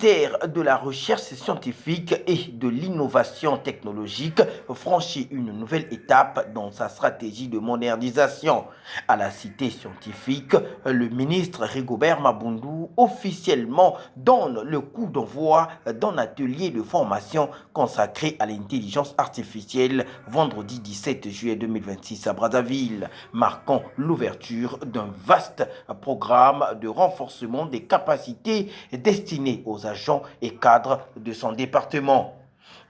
ministère de la Recherche scientifique et de l'innovation technologique franchit une nouvelle étape dans sa stratégie de modernisation. À la cité scientifique, le ministre Rigobert Mabundu officiellement donne le coup d'envoi d'un atelier de formation consacré à l'intelligence artificielle vendredi 17 juillet 2026 à Brazzaville, marquant l'ouverture d'un vaste programme de renforcement des capacités destiné aux agents et cadres de son département.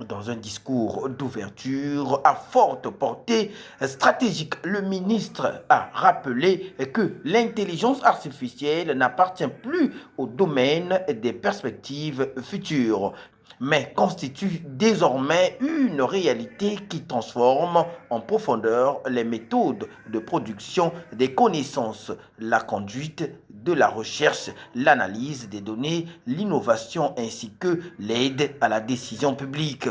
Dans un discours d'ouverture à forte portée stratégique, le ministre a rappelé que l'intelligence artificielle n'appartient plus au domaine des perspectives futures, mais constitue désormais une réalité qui transforme en profondeur les méthodes de production des connaissances, la conduite de la recherche, l'analyse des données, l'innovation ainsi que l'aide à la décision publique.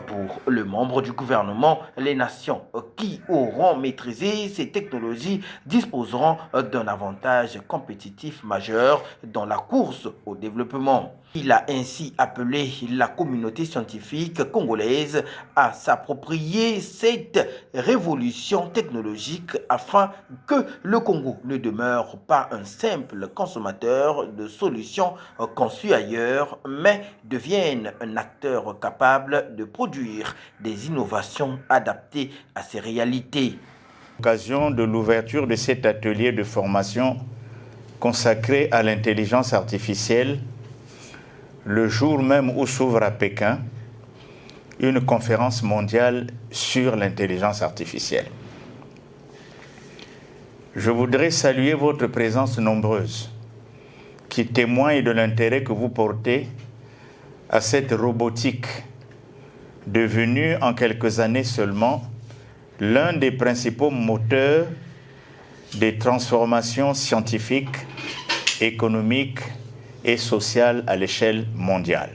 Pour le membre du gouvernement, les nations qui auront maîtrisé ces technologies disposeront d'un avantage compétitif majeur dans la course au développement. Il a ainsi appelé la communauté scientifique congolaise à s'approprier cette révolution technologique afin que le Congo ne demeure pas un simple consommateur de solutions conçues ailleurs, mais devienne un acteur capable de produire des innovations adaptées à ces réalités. À l'occasion de l'ouverture de cet atelier de formation consacré à l'intelligence artificielle, le jour même où s'ouvre à Pékin une conférence mondiale sur l'intelligence artificielle. Je voudrais saluer votre présence nombreuse qui témoigne de l'intérêt que vous portez à cette robotique devenue en quelques années seulement l'un des principaux moteurs des transformations scientifiques, économiques et sociale à l'échelle mondiale.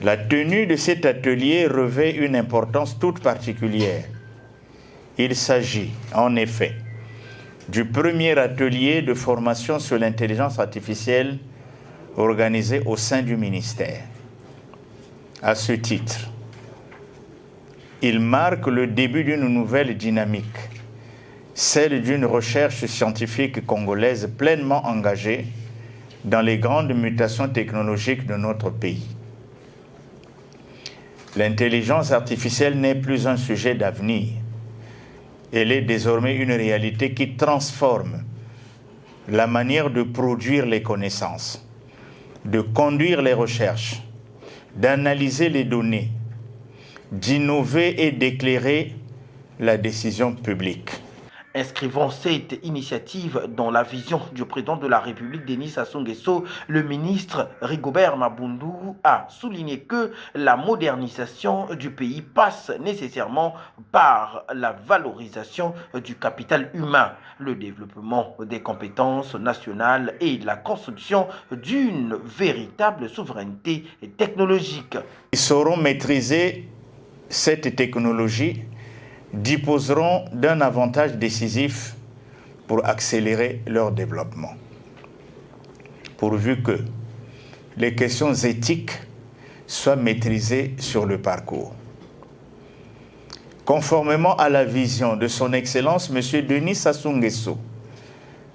La tenue de cet atelier revêt une importance toute particulière. Il s'agit, en effet, du premier atelier de formation sur l'intelligence artificielle organisé au sein du ministère. À ce titre, il marque le début d'une nouvelle dynamique, celle d'une recherche scientifique congolaise pleinement engagée dans les grandes mutations technologiques de notre pays. L'intelligence artificielle n'est plus un sujet d'avenir. Elle est désormais une réalité qui transforme la manière de produire les connaissances, de conduire les recherches, d'analyser les données, d'innover et d'éclairer la décision publique. Inscrivant cette initiative dans la vision du président de la République, Denis Sassou Nguesso, le ministre Rigobert Mabundu a souligné que la modernisation du pays passe nécessairement par la valorisation du capital humain, le développement des compétences nationales et la construction d'une véritable souveraineté technologique. Ils sauront maîtriser cette technologie, disposeront d'un avantage décisif pour accélérer leur développement. Pourvu que les questions éthiques soient maîtrisées sur le parcours. Conformément à la vision de son Excellence M. Denis Sassou Nguesso,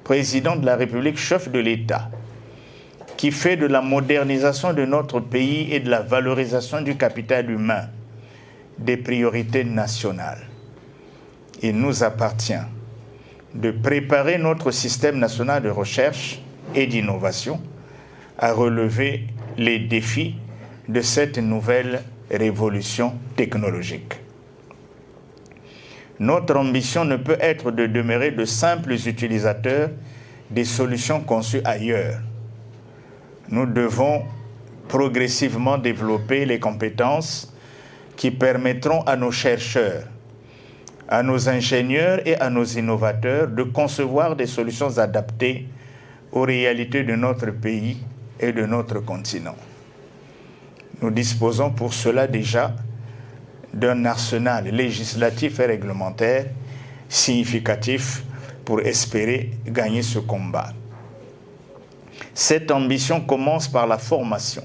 président de la République, chef de l'État, qui fait de la modernisation de notre pays et de la valorisation du capital humain des priorités nationales. Il nous appartient de préparer notre système national de recherche et d'innovation à relever les défis de cette nouvelle révolution technologique. Notre ambition ne peut être de demeurer de simples utilisateurs des solutions conçues ailleurs. Nous devons progressivement développer les compétences qui permettront à nos chercheurs, à nos ingénieurs et à nos innovateurs de concevoir des solutions adaptées aux réalités de notre pays et de notre continent. Nous disposons pour cela déjà d'un arsenal législatif et réglementaire significatif pour espérer gagner ce combat. Cette ambition commence par la formation.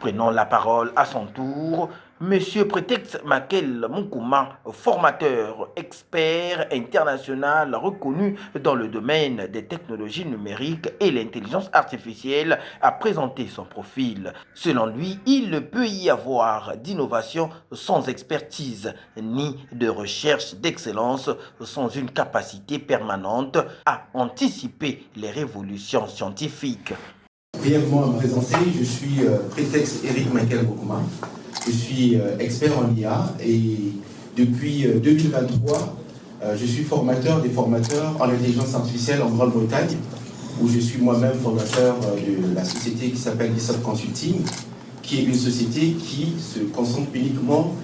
Prenons la parole à son tour, Monsieur Prétexte Makel Moukouma, formateur, expert international reconnu dans le domaine des technologies numériques et l'intelligence artificielle, a présenté son profil. Selon lui, il ne peut y avoir d'innovation sans expertise, ni de recherche d'excellence sans une capacité permanente à anticiper les révolutions scientifiques. Brièvement à me présenter, je suis Prétexte Eric Makel Moukouma. Je suis expert en IA et depuis 2023, je suis formateur des formateurs en intelligence artificielle en Grande-Bretagne, où je suis moi-même formateur de la société qui s'appelle Lissop Consulting, qui est une société qui se concentre uniquement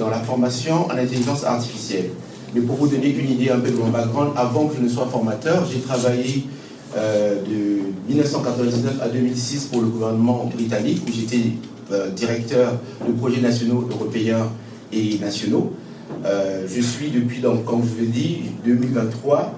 dans la formation en intelligence artificielle. Mais pour vous donner une idée un peu de mon background, avant que je ne sois formateur, j'ai travaillé de 1999 à 2006 pour le gouvernement britannique, où j'étais directeur de projets nationaux, européens et nationaux. Je suis depuis, donc, comme je vous l'ai dit, 2023,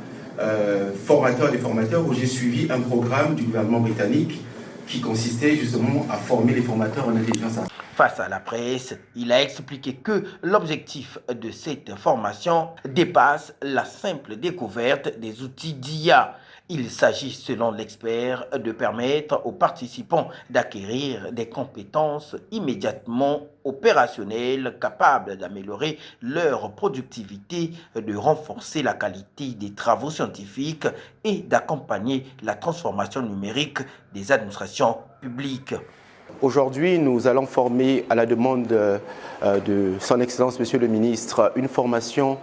formateur des formateurs, où j'ai suivi un programme du gouvernement britannique qui consistait justement à former les formateurs en intelligence artificielle. Face à la presse, il a expliqué que l'objectif de cette formation dépasse la simple découverte des outils d'IA. Il s'agit, selon l'expert, de permettre aux participants d'acquérir des compétences immédiatement opérationnelles capables d'améliorer leur productivité, de renforcer la qualité des travaux scientifiques et d'accompagner la transformation numérique des administrations publiques. Aujourd'hui, nous allons former, à la demande de Son Excellence Monsieur le Ministre, une formation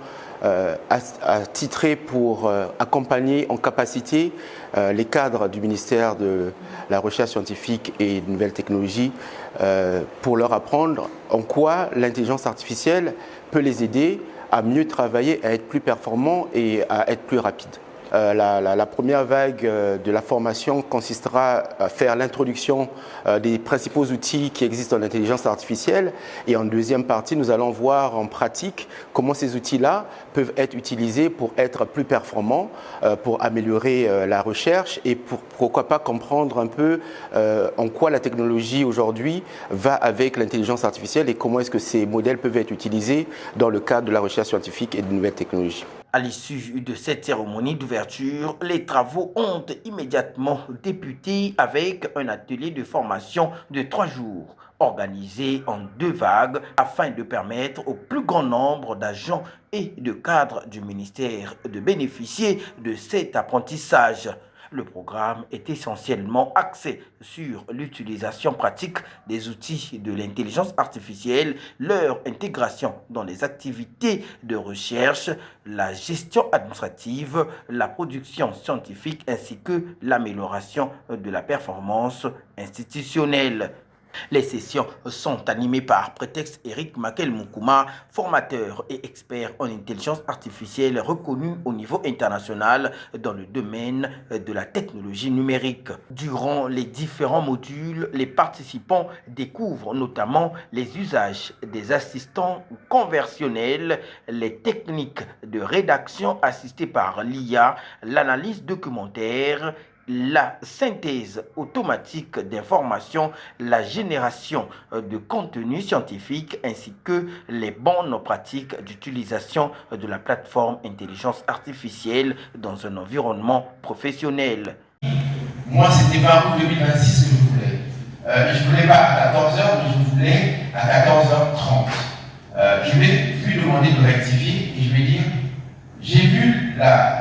attitrée pour accompagner en capacité les cadres du ministère de la Recherche scientifique et des Nouvelles Technologies pour leur apprendre en quoi l'intelligence artificielle peut les aider à mieux travailler, à être plus performants et à être plus rapides. La première vague de la formation consistera à faire l'introduction des principaux outils qui existent dans l'intelligence artificielle. Et en deuxième partie, nous allons voir en pratique comment ces outils-là peuvent être utilisés pour être plus performants, pour améliorer la recherche et pourquoi pas comprendre un peu en quoi la technologie aujourd'hui va avec l'intelligence artificielle et comment est-ce que ces modèles peuvent être utilisés dans le cadre de la recherche scientifique et de nouvelles technologies. À l'issue de cette cérémonie d'ouverture, les travaux ont immédiatement débuté avec un atelier de formation de 3 jours, organisé en 2 vagues afin de permettre au plus grand nombre d'agents et de cadres du ministère de bénéficier de cet apprentissage. Le programme est essentiellement axé sur l'utilisation pratique des outils de l'intelligence artificielle, leur intégration dans les activités de recherche, la gestion administrative, la production scientifique ainsi que l'amélioration de la performance institutionnelle. Les sessions sont animées par Prétexte Eric Makel Moukouma, formateur et expert en intelligence artificielle reconnu au niveau international dans le domaine de la technologie numérique. Durant les différents modules, les participants découvrent notamment les usages des assistants conversationnels, les techniques de rédaction assistées par l'IA, l'analyse documentaire, la synthèse automatique d'informations, la génération de contenu scientifique ainsi que les bonnes pratiques d'utilisation de la plateforme intelligence artificielle dans un environnement professionnel. Moi, c'était pas août 2026 que je voulais. Je voulais pas à 14h, mais je voulais à 14h30. Je vais lui demander de rectifier et je vais dire, j'ai vu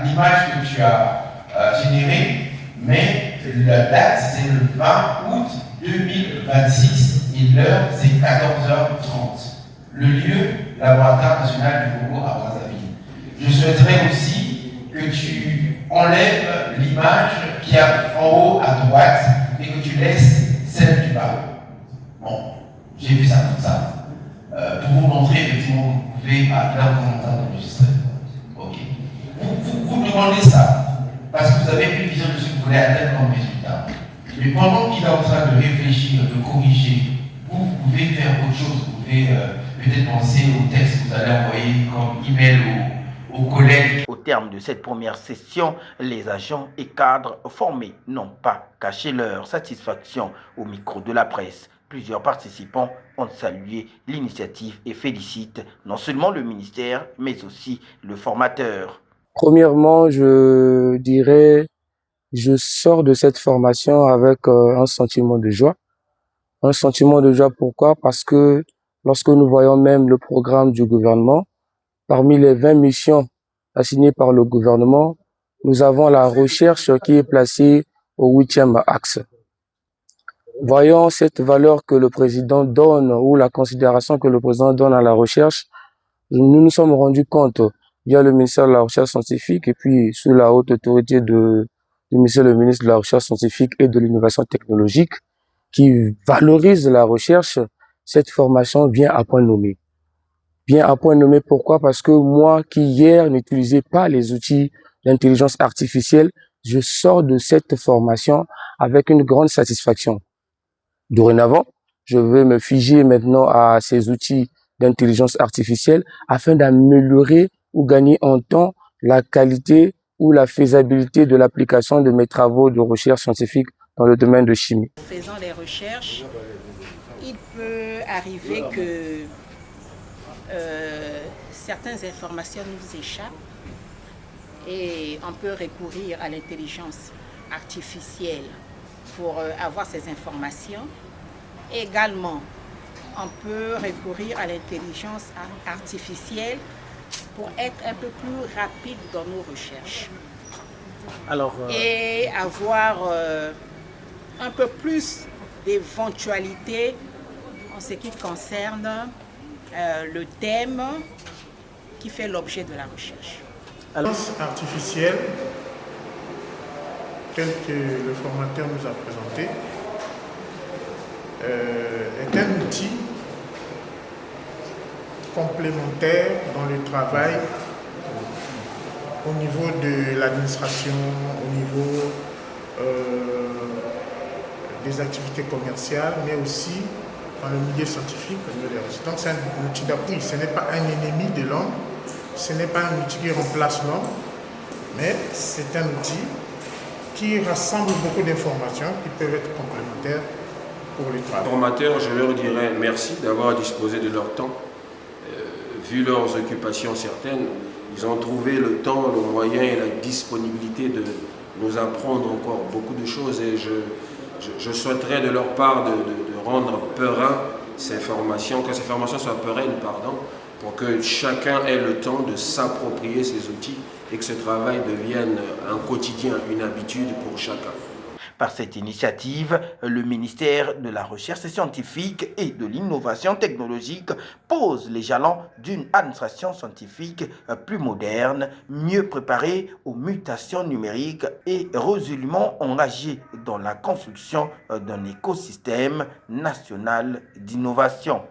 l'image que tu as générée, mais la date, c'est le 20 août 2026 et l'heure, c'est 14h30. Le lieu, Laboratoire national du Congo à Brazzaville. Je souhaiterais aussi que tu enlèves l'image qui est en haut à droite et que tu laisses celle du bas. Bon, j'ai vu ça comme ça. Pour vous montrer, effectivement, vous pouvez à l'heure d'enregistrer. Ok. Vous demandez ça. Parce que vous avez une vision de ce que vous voulez atteindre comme résultat. Mais pendant qu'il est en train de réfléchir, de corriger, vous pouvez faire autre chose. Vous pouvez peut-être penser au texte que vous allez envoyer comme email aux collègues. Au terme de cette première session, les agents et cadres formés n'ont pas caché leur satisfaction au micro de la presse. Plusieurs participants ont salué l'initiative et félicitent non seulement le ministère, mais aussi le formateur. Premièrement, je dirais, je sors de cette formation avec un sentiment de joie. Un sentiment de joie, pourquoi? Parce que lorsque nous voyons même le programme du gouvernement, parmi les 20 missions assignées par le gouvernement, nous avons la recherche qui est placée au 8e axe. Voyons cette valeur que le président donne ou la considération que le président donne à la recherche. Nous nous sommes rendus compte via le ministère de la Recherche scientifique et puis sous la haute autorité du ministère le ministre de la Recherche scientifique et de l'Innovation technologique qui valorise la recherche. Cette formation vient à point nommé. Vient à point nommé pourquoi? Parce que moi qui hier n'utilisais pas les outils d'intelligence artificielle, je sors de cette formation avec une grande satisfaction. Dorénavant, je vais me figer maintenant à ces outils d'intelligence artificielle afin d'améliorer ou gagner en temps la qualité ou la faisabilité de l'application de mes travaux de recherche scientifique dans le domaine de chimie. En faisant les recherches, il peut arriver que certaines informations nous échappent et on peut recourir à l'intelligence artificielle pour avoir ces informations. Également, on peut recourir à l'intelligence artificielle pour être un peu plus rapide dans nos recherches. Et avoir un peu plus d'éventualité en ce qui concerne le thème qui fait l'objet de la recherche. L'intelligence artificielle, telle que le formateur nous a présenté, est un outil complémentaire dans le travail au niveau de l'administration, au niveau des activités commerciales, mais aussi dans le milieu scientifique. Donc c'est un outil d'appui, ce n'est pas un ennemi de l'homme, ce n'est pas un outil qui remplace l'homme, mais c'est un outil qui rassemble beaucoup d'informations qui peuvent être complémentaires pour les travaux. Les formateurs, je leur dirais merci d'avoir disposé de leur temps. Vu leurs occupations certaines, ils ont trouvé le temps, le moyen et la disponibilité de nous apprendre encore beaucoup de choses et je souhaiterais de leur part de rendre pérennes ces formations, que ces formations soient pérennes, pour que chacun ait le temps de s'approprier ces outils et que ce travail devienne un quotidien, une habitude pour chacun. Par cette initiative, le ministère de la Recherche scientifique et de l'Innovation technologique pose les jalons d'une administration scientifique plus moderne, mieux préparée aux mutations numériques et résolument engagée dans la construction d'un écosystème national d'innovation.